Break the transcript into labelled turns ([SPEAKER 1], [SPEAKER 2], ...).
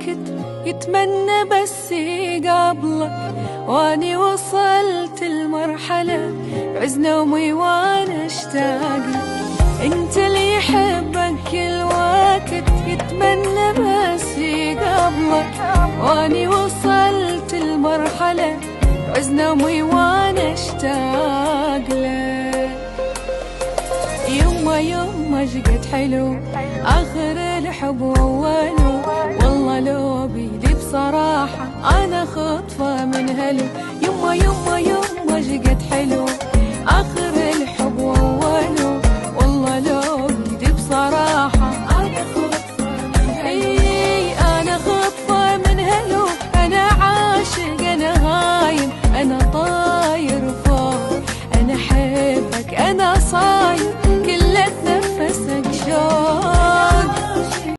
[SPEAKER 1] الوقت يتمنى بس يقابلك، واني وصلت المرحلة بعز نومي وانا اشتاق لك. انت اللي يحبك كل وقت يتمنى بس يقابلك، واني وصلت المرحلة بعز نومي وانا اشتاق لك. يما شقد حلو آخر الحب وأوله، والله لو بيدي بصراحة أنا خطفة من هلو. يما شقد حلو آخر